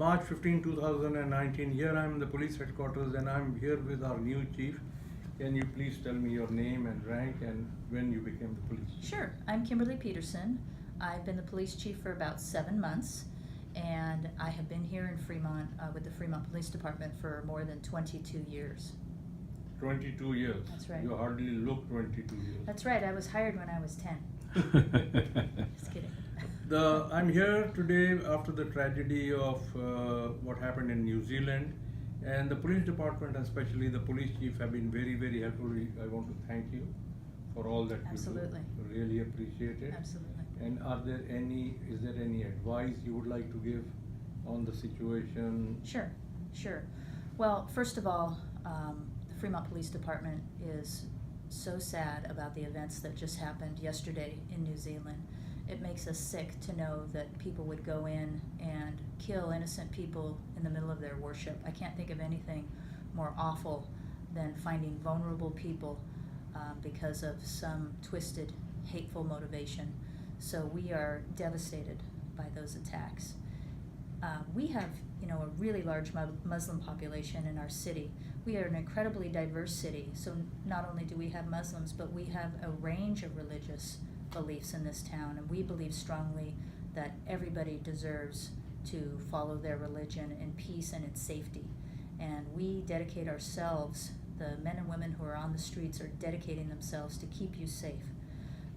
March 15, 2019. Here I am in the police headquarters and I'm here with our new chief. Can you please tell me your name and rank and when you became the police chief? Sure. I'm Kimberly Peterson. I've been the police chief for about 7 months, and I have been here in Fremont with the Fremont Police Department for more than 22 years. 22 years. That's right. You hardly look 22 years. That's right. I was hired when I was 10. Just kidding. I'm here today after the tragedy of what happened in New Zealand, and the police department, especially the police chief, have been very, very helpful. I want to thank you for all that Absolutely. you do. Really appreciate it. Absolutely. And is there any advice you would like to give on the situation? Sure. Well, first of all, the Fremont Police Department is so sad about the events that just happened yesterday in New Zealand. It makes us sick to know that people would go in and kill innocent people in the middle of their worship. I can't think of anything more awful than finding vulnerable people because of some twisted, hateful motivation. So we are devastated by those attacks. We have, a really large Muslim population in our city. We are an incredibly diverse city. So not only do we have Muslims, but we have a range of religious beliefs in this town, and we believe strongly that everybody deserves to follow their religion in peace and in safety. And we dedicate ourselves, the men and women who are on the streets are dedicating themselves to keep you safe.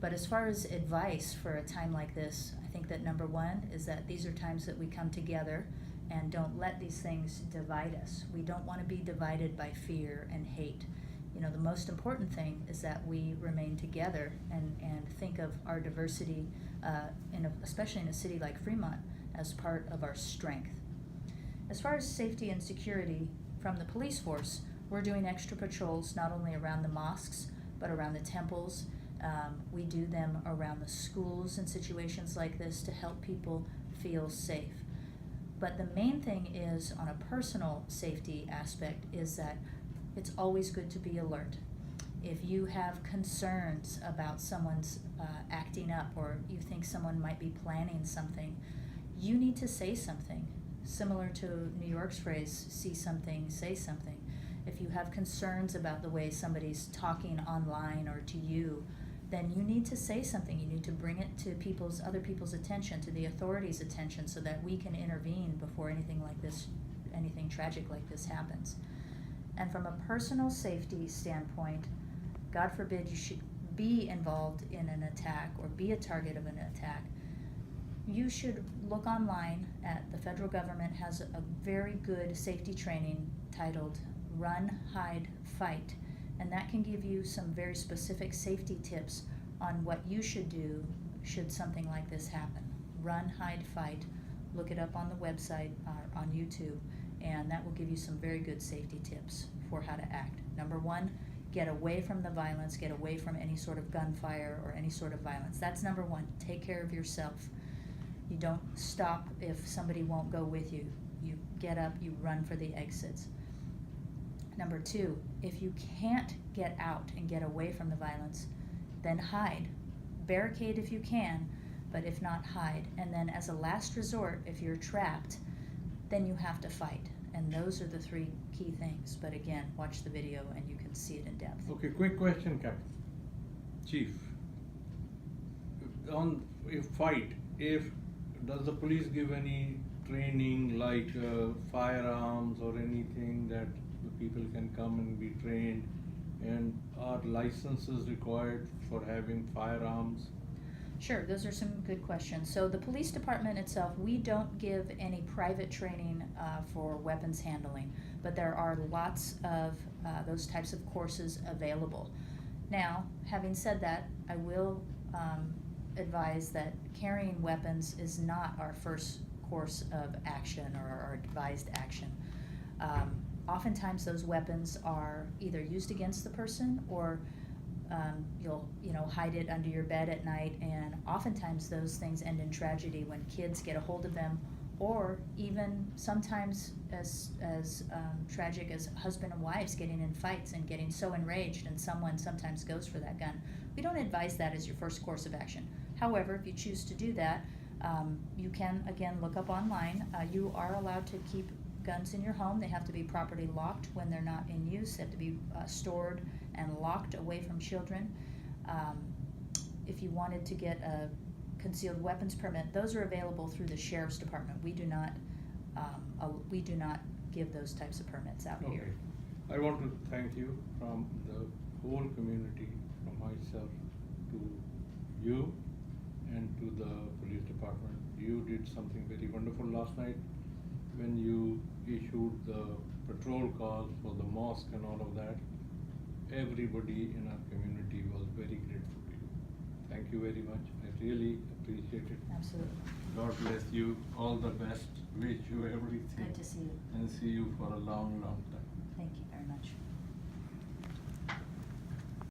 But as far as advice for a time like this, I think that number one is that these are times that we come together and don't let these things divide us. We don't want to be divided by fear and hate. The most important thing is that we remain together and think of our diversity, especially in a city like Fremont, as part of our strength. As far as safety and security from the police force, we're doing extra patrols not only around the mosques, but around the temples. We do them around the schools in situations like this to help people feel safe. But the main thing is, on a personal safety aspect, is that it's always good to be alert. If you have concerns about someone's acting up, or you think someone might be planning something, you need to say something. Similar to New York's phrase, see something, say something. If you have concerns about the way somebody's talking online or to you, then you need to say something. You need to bring it to other people's attention, to the authorities' attention, so that we can intervene before anything tragic like this happens. And from a personal safety standpoint, God forbid you should be involved in an attack or be a target of an attack, you should look online at the federal government has a very good safety training titled Run, Hide, Fight. And that can give you some very specific safety tips on what you should do should something like this happen. Run, hide, fight. Look it up on the website or on YouTube, and that will give you some very good safety tips for how to act. Number one, get away from the violence, get away from any sort of gunfire or any sort of violence. That's number one. Take care of yourself. You don't stop if somebody won't go with you. You get up, you run for the exits. Number two, if you can't get out and get away from the violence, then hide. Barricade if you can, but if not, hide. And then as a last resort, if you're trapped, then you have to fight. And those are the three key things. But again, watch the video and you can see it in depth. Okay, quick question, Captain. Chief. Does the police give any training like firearms or anything that the people can come and be trained, and are licenses required for having firearms? Sure, those are some good questions. So the police department itself, we don't give any private training for weapons handling, but there are lots of those types of courses available. Now, having said that, I will advise that carrying weapons is not our first course of action or our advised action. Oftentimes those weapons are either used against the person or you'll hide it under your bed at night, and oftentimes those things end in tragedy when kids get a hold of them, or even sometimes as tragic as husband and wives getting in fights and getting so enraged and someone sometimes goes for that gun. We don't advise that as your first course of action. However, if you choose to do that, You can, again, look up online. You are allowed to keep guns in your home. They have to be properly locked when they're not in use. They have to be stored and locked away from children. If you wanted to get a concealed weapons permit, those are available through the sheriff's department. We do not give those types of permits out Okay. here. I want to thank you from the whole community, from myself to you and to the police department. You did something very wonderful last night when you issued the patrol calls for the mosque and all of that. Everybody in our community was very grateful to you. Thank you very much. I really appreciate it. Absolutely. God bless you. All the best. Wish you everything. Good to see you. And see you for a long, long time. Thank you very much.